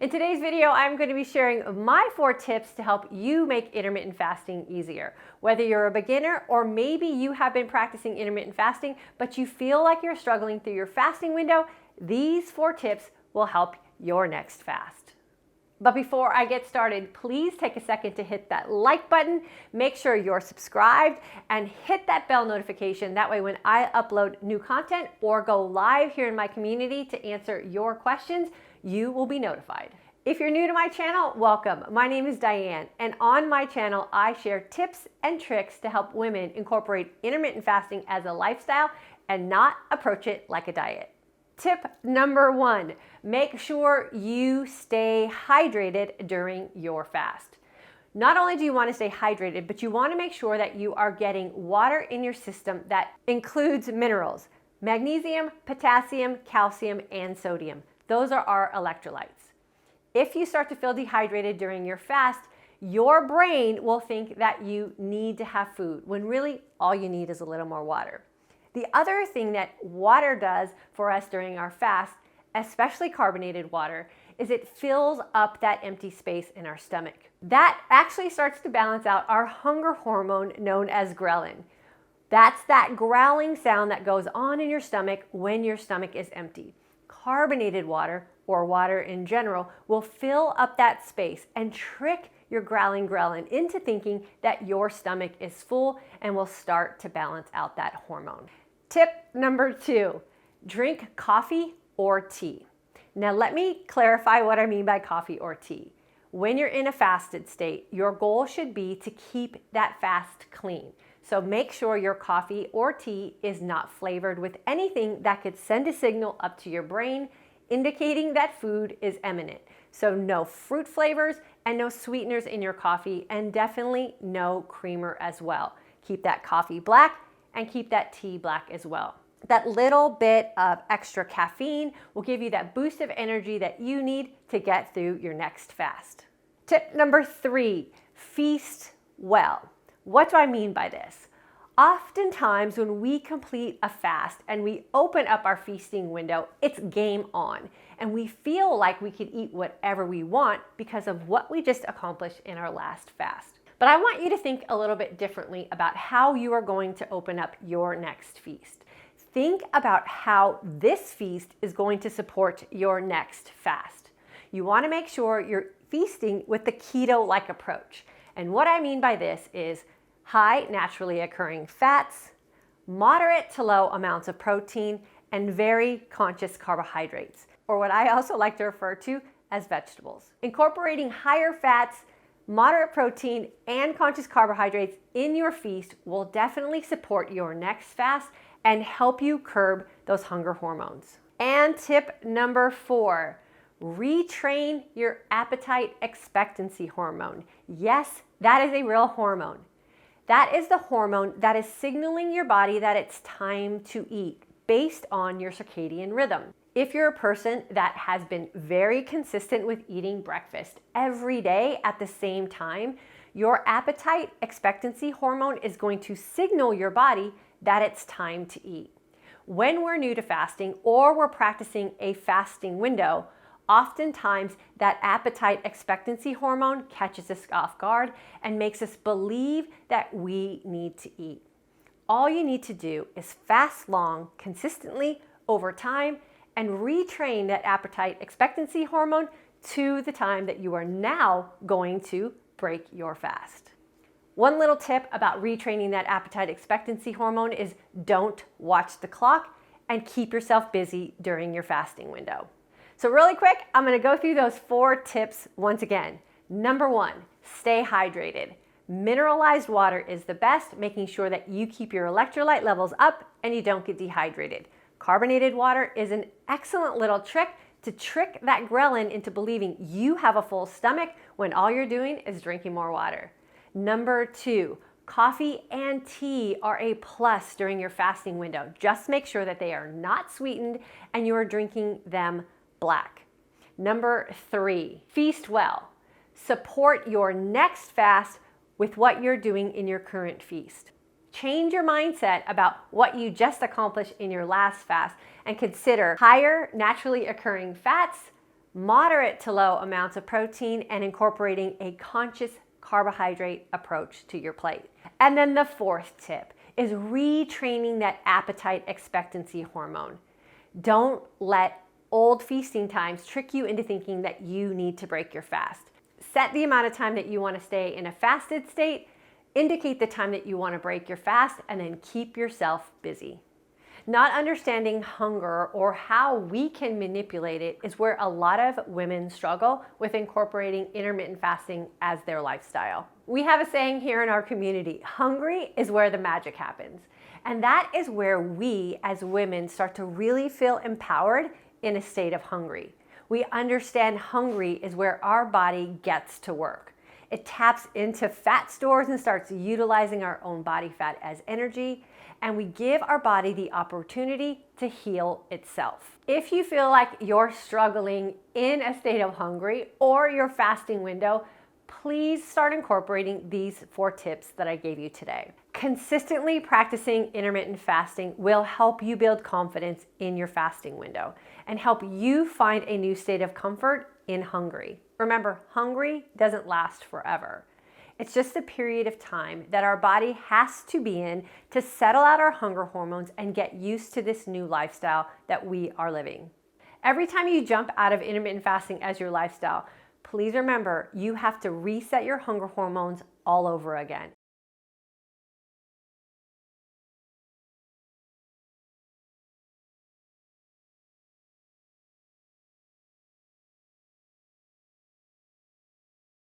In today's video, I'm going to be sharing my 4 tips to help you make intermittent fasting easier. Whether you're a beginner or maybe you have been practicing intermittent fasting, but you feel like you're struggling through your fasting window, these 4 tips will help your next fast. But before I get started, please take a second to hit that like button, make sure you're subscribed, and hit that bell notification. That way when I upload new content or go live here in my community to answer your questions, you will be notified. If you're new to my channel, welcome. My name is Diane, and on my channel, I share tips and tricks to help women incorporate intermittent fasting as a lifestyle and not approach it like a diet. Tip number 1, make sure you stay hydrated during your fast. Not only do you want to stay hydrated, but you want to make sure that you are getting water in your system that includes minerals, magnesium, potassium, calcium, and sodium. Those are our electrolytes. If you start to feel dehydrated during your fast, your brain will think that you need to have food, when really all you need is a little more water. The other thing that water does for us during our fast, especially carbonated water, is it fills up that empty space in our stomach. That actually starts to balance out our hunger hormone known as ghrelin. That's that growling sound that goes on in your stomach when your stomach is empty. Carbonated water, or water in general, will fill up that space and trick your growling ghrelin into thinking that your stomach is full and will start to balance out that hormone. Tip number 2, drink coffee or tea. Now let me clarify what I mean by coffee or tea. When you're in a fasted state, your goal should be to keep that fast clean. So make sure your coffee or tea is not flavored with anything that could send a signal up to your brain indicating that food is imminent. So no fruit flavors and no sweeteners in your coffee, and definitely no creamer as well. Keep that coffee black and keep that tea black as well. That little bit of extra caffeine will give you that boost of energy that you need to get through your next fast. Tip number 3, feast well. What do I mean by this? Oftentimes when we complete a fast and we open up our feasting window, it's game on, and we feel like we could eat whatever we want because of what we just accomplished in our last fast. But I want you to think a little bit differently about how you are going to open up your next feast. Think about how this feast is going to support your next fast. You want to make sure you're feasting with the Keto-Like Approach. And what I mean by this is high naturally occurring fats, moderate to low amounts of protein, and very conscious carbohydrates, or what I also like to refer to as vegetables. Incorporating higher fats, moderate protein, and conscious carbohydrates in your feast will definitely support your next fast and help you curb those hunger hormones. And tip number 4, retrain your appetite expectancy hormone. Yes, that is a real hormone. That is the hormone that is signaling your body that it's time to eat based on your circadian rhythm. If you're a person that has been very consistent with eating breakfast every day at the same time, your appetite expectancy hormone is going to signal your body that it's time to eat. When we're new to fasting or we're practicing a fasting window, oftentimes that appetite expectancy hormone catches us off guard and makes us believe that we need to eat. All you need to do is fast long, consistently, over time, and retrain that appetite expectancy hormone to the time that you are now going to break your fast. One little tip about retraining that appetite expectancy hormone is don't watch the clock and keep yourself busy during your fasting window. So really quick, I'm going to go through those 4 tips once again. Number 1, stay hydrated. Mineralized water is the best, making sure that you keep your electrolyte levels up and you don't get dehydrated. Carbonated water is an excellent little trick to trick that ghrelin into believing you have a full stomach when all you're doing is drinking more water. Number 2, coffee and tea are a plus during your fasting window. Just make sure that they are not sweetened and you are drinking them black. Number 3, feast well. Support your next fast with what you're doing in your current feast. Change your mindset about what you just accomplished in your last fast and consider higher naturally occurring fats, moderate to low amounts of protein, and incorporating a conscious carbohydrate approach to your plate. And then the fourth tip is retraining that appetite expectancy hormone. Don't let old feasting times trick you into thinking that you need to break your fast. Set the amount of time that you want to stay in a fasted state, indicate the time that you want to break your fast, and then keep yourself busy. Not understanding hunger or how we can manipulate it is where a lot of women struggle with incorporating intermittent fasting as their lifestyle. We have a saying here in our community, hungry is where the magic happens. And that is where we as women start to really feel empowered in a state of hungry. We understand hungry is where our body gets to work. It taps into fat stores and starts utilizing our own body fat as energy, and we give our body the opportunity to heal itself. If you feel like you're struggling in a state of hungry or your fasting window, please start incorporating these 4 tips that I gave you today. Consistently practicing intermittent fasting will help you build confidence in your fasting window and help you find a new state of comfort in hungry. Remember, hungry doesn't last forever. It's just a period of time that our body has to be in to settle out our hunger hormones and get used to this new lifestyle that we are living. Every time you jump out of intermittent fasting as your lifestyle, please remember you have to reset your hunger hormones all over again.